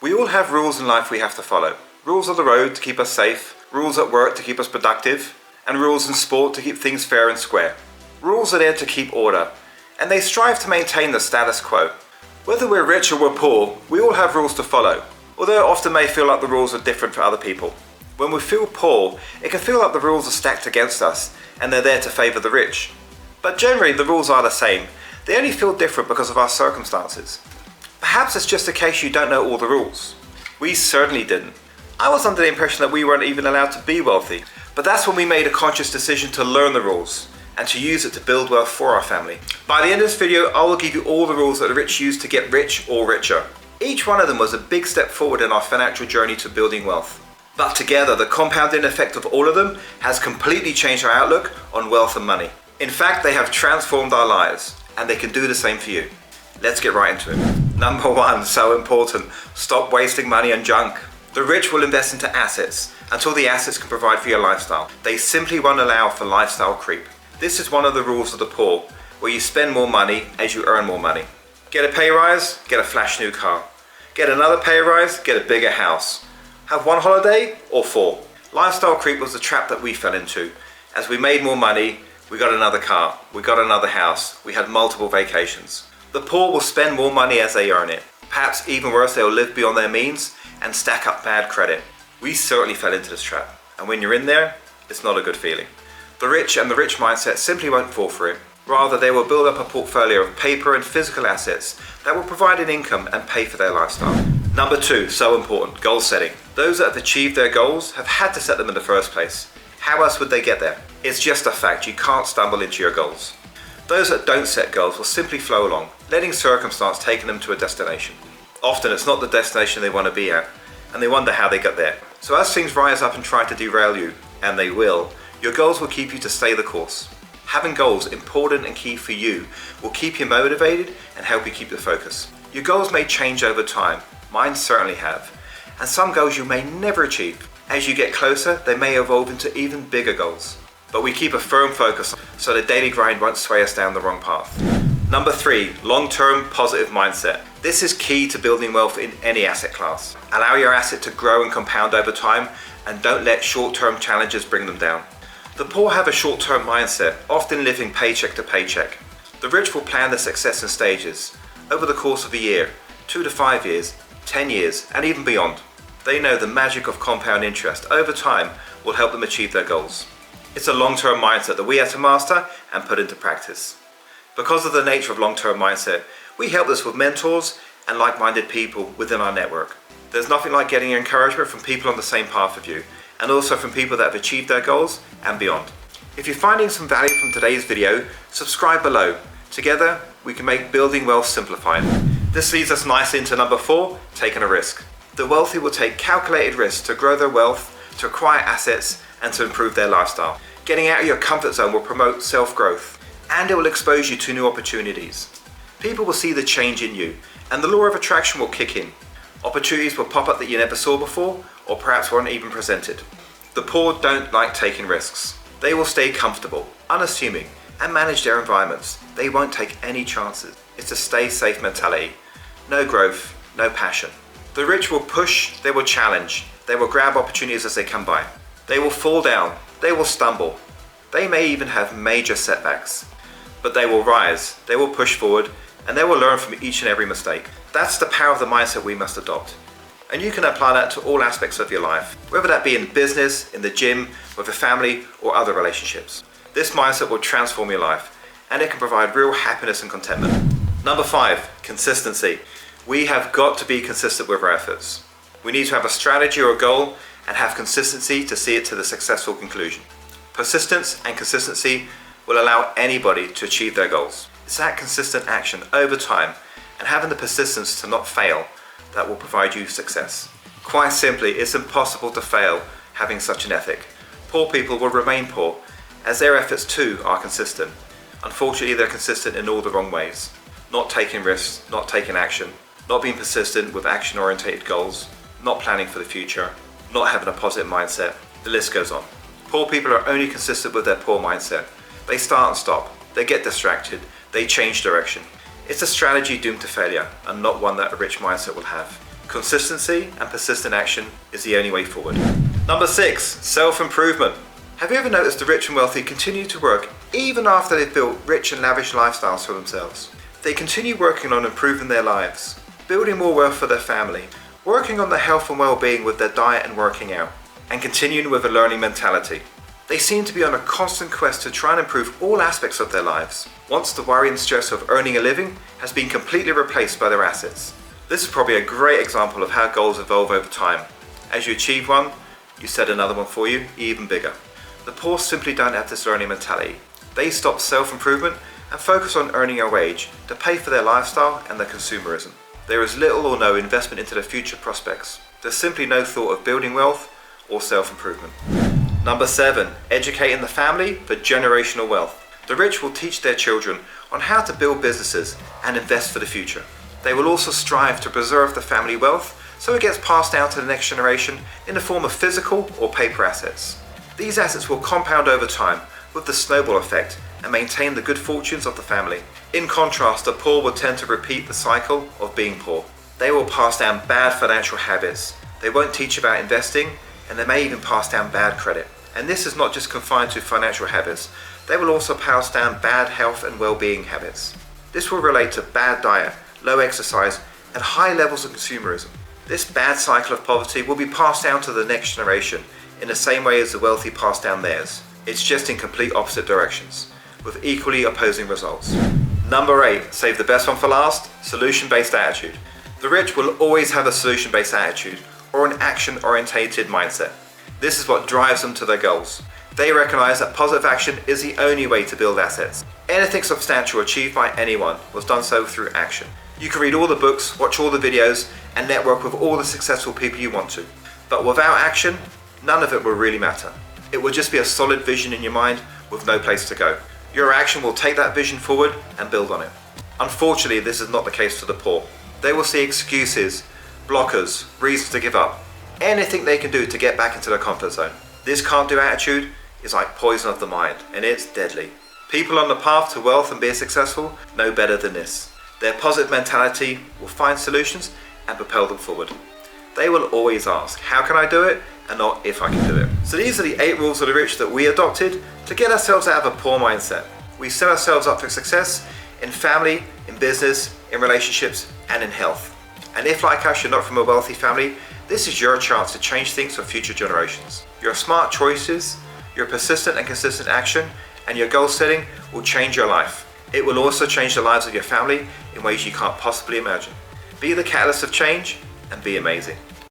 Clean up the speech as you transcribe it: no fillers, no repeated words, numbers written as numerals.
We all have rules in life we have to follow. Rules on the road to keep us safe, rules at work to keep us productive, and rules in sport to keep things fair and square. Rules are there to keep order, and they strive to maintain the status quo. Whether we're rich or we're poor, we all have rules to follow, although it often may feel like the rules are different for other people. When we feel poor, it can feel like the rules are stacked against us, and they're there to favour the rich. But generally the rules are the same, they only feel different because of our circumstances. Perhaps it's just a case you don't know all the rules. We certainly didn't. I was under the impression that we weren't even allowed to be wealthy, but that's when we made a conscious decision to learn the rules and to use it to build wealth for our family. By the end of this video, I will give you all the rules that the rich use to get rich or richer. Each one of them was a big step forward in our financial journey to building wealth. But together, the compounding effect of all of them has completely changed our outlook on wealth and money. In fact, they have transformed our lives, and they can do the same for you. Let's get right into it. Number one, so important, stop wasting money on junk. The rich will invest into assets until the assets can provide for your lifestyle. They simply won't allow for lifestyle creep. This is one of the rules of the poor, where you spend more money as you earn more money. Get a pay rise, get a flash new car. Get another pay rise, get a bigger house. Have one holiday or four. Lifestyle creep was the trap that we fell into. As we made more money, we got another car, we got another house, we had multiple vacations. The poor will spend more money as they earn it. Perhaps even worse, they'll live beyond their means and stack up bad credit. We certainly fell into this trap, and when you're in there, it's not a good feeling. The rich and the rich mindset simply won't fall for it. Rather, they will build up a portfolio of paper and physical assets that will provide an income and pay for their lifestyle. Number two, so important, goal setting. Those that have achieved their goals have had to set them in the first place. How else would they get there? It's just a fact, you can't stumble into your goals. Those that don't set goals will simply flow along, letting circumstance take them to a destination. Often it's not the destination they want to be at, and they wonder how they got there. So as things rise up and try to derail you, and they will, your goals will keep you to stay the course. Having goals, important and key for you, will keep you motivated and help you keep the focus. Your goals may change over time, mine certainly have, and some goals you may never achieve. As you get closer, they may evolve into even bigger goals. But we keep a firm focus so the daily grind won't sway us down the wrong path. Number three, long-term positive mindset. This is key to building wealth in any asset class. Allow your asset to grow and compound over time, and don't let short-term challenges bring them down. The poor have a short-term mindset, often living paycheck to paycheck. The rich will plan their success in stages, over the course of a year, 2 to 5 years, 10 years, and even beyond. They know the magic of compound interest over time will help them achieve their goals. It's a long-term mindset that we have to master and put into practice. Because of the nature of long-term mindset, we help this with mentors and like-minded people within our network. There's nothing like getting encouragement from people on the same path of you, and also from people that have achieved their goals and beyond. If you're finding some value from today's video, subscribe below. Together, we can make building wealth simplified. This leads us nicely into number four, taking a risk. The wealthy will take calculated risks to grow their wealth, to acquire assets, and to improve their lifestyle. Getting out of your comfort zone will promote self-growth, and it will expose you to new opportunities. People will see the change in you, and the law of attraction will kick in. Opportunities will pop up that you never saw before, or perhaps weren't even presented. The poor don't like taking risks. They will stay comfortable, unassuming, and manage their environments. They won't take any chances. It's a stay safe mentality. No growth, no passion. The rich will push, they will challenge, they will grab opportunities as they come by. They will fall down, they will stumble, they may even have major setbacks, but they will rise, they will push forward, and they will learn from each and every mistake. That's the power of the mindset we must adopt. And you can apply that to all aspects of your life, whether that be in business, in the gym, with a family, or other relationships. This mindset will transform your life, and it can provide real happiness and contentment. Number five, consistency. We have got to be consistent with our efforts. We need to have a strategy or a goal and have consistency to see it to the successful conclusion. Persistence and consistency will allow anybody to achieve their goals. It's that consistent action over time and having the persistence to not fail that will provide you success. Quite simply, it's impossible to fail having such an ethic. Poor people will remain poor as their efforts too are consistent. Unfortunately, they're consistent in all the wrong ways. Not taking risks, not taking action, not being persistent with action-oriented goals, not planning for the future, not having a positive mindset, the list goes on. Poor people are only consistent with their poor mindset. They start and stop, they get distracted, they change direction. It's a strategy doomed to failure and not one that a rich mindset will have. Consistency and persistent action is the only way forward. Number 6, self-improvement. Have you ever noticed the rich and wealthy continue to work even after they've built rich and lavish lifestyles for themselves? They continue working on improving their lives, building more wealth for their family, working on their health and well-being with their diet and working out, and continuing with a learning mentality. They seem to be on a constant quest to try and improve all aspects of their lives, once the worry and stress of earning a living has been completely replaced by their assets. This is probably a great example of how goals evolve over time. As you achieve one, you set another one for you, even bigger. The poor simply don't have this learning mentality. They stop self-improvement and focus on earning a wage to pay for their lifestyle and their consumerism. There is little or no investment into their future prospects. There's simply no thought of building wealth or self-improvement. Number 7, educating the family for generational wealth. The rich will teach their children on how to build businesses and invest for the future. They will also strive to preserve the family wealth so it gets passed down to the next generation in the form of physical or paper assets. These assets will compound over time with the snowball effect and maintain the good fortunes of the family. In contrast, the poor will tend to repeat the cycle of being poor. They will pass down bad financial habits. They won't teach about investing, and they may even pass down bad credit. And this is not just confined to financial habits. They will also pass down bad health and well-being habits. This will relate to bad diet, low exercise, and high levels of consumerism. This bad cycle of poverty will be passed down to the next generation in the same way as the wealthy pass down theirs. It's just in complete opposite directions, with equally opposing results. Number 8, save the best one for last, solution-based attitude. The rich will always have a solution-based attitude or an action-orientated mindset. This is what drives them to their goals. They recognize that positive action is the only way to build assets. Anything substantial achieved by anyone was done so through action. You can read all the books, watch all the videos, and network with all the successful people you want to. But without action, none of it will really matter. It will just be a solid vision in your mind with no place to go. Your action will take that vision forward and build on it. Unfortunately, this is not the case for the poor. They will see excuses, blockers, reasons to give up. Anything they can do to get back into their comfort zone. This can't-do attitude is like poison of the mind, and it's deadly. People on the path to wealth and being successful know better than this. Their positive mentality will find solutions and propel them forward. They will always ask, how can I do it? And not if I can do it. So these are the 8 rules of the rich that we adopted to get ourselves out of a poor mindset. We set ourselves up for success in family, in business, in relationships, and in health. And if, like us, you're not from a wealthy family, this is your chance to change things for future generations. Your smart choices, your persistent and consistent action, and your goal setting will change your life. It will also change the lives of your family in ways you can't possibly imagine. Be the catalyst of change and be amazing.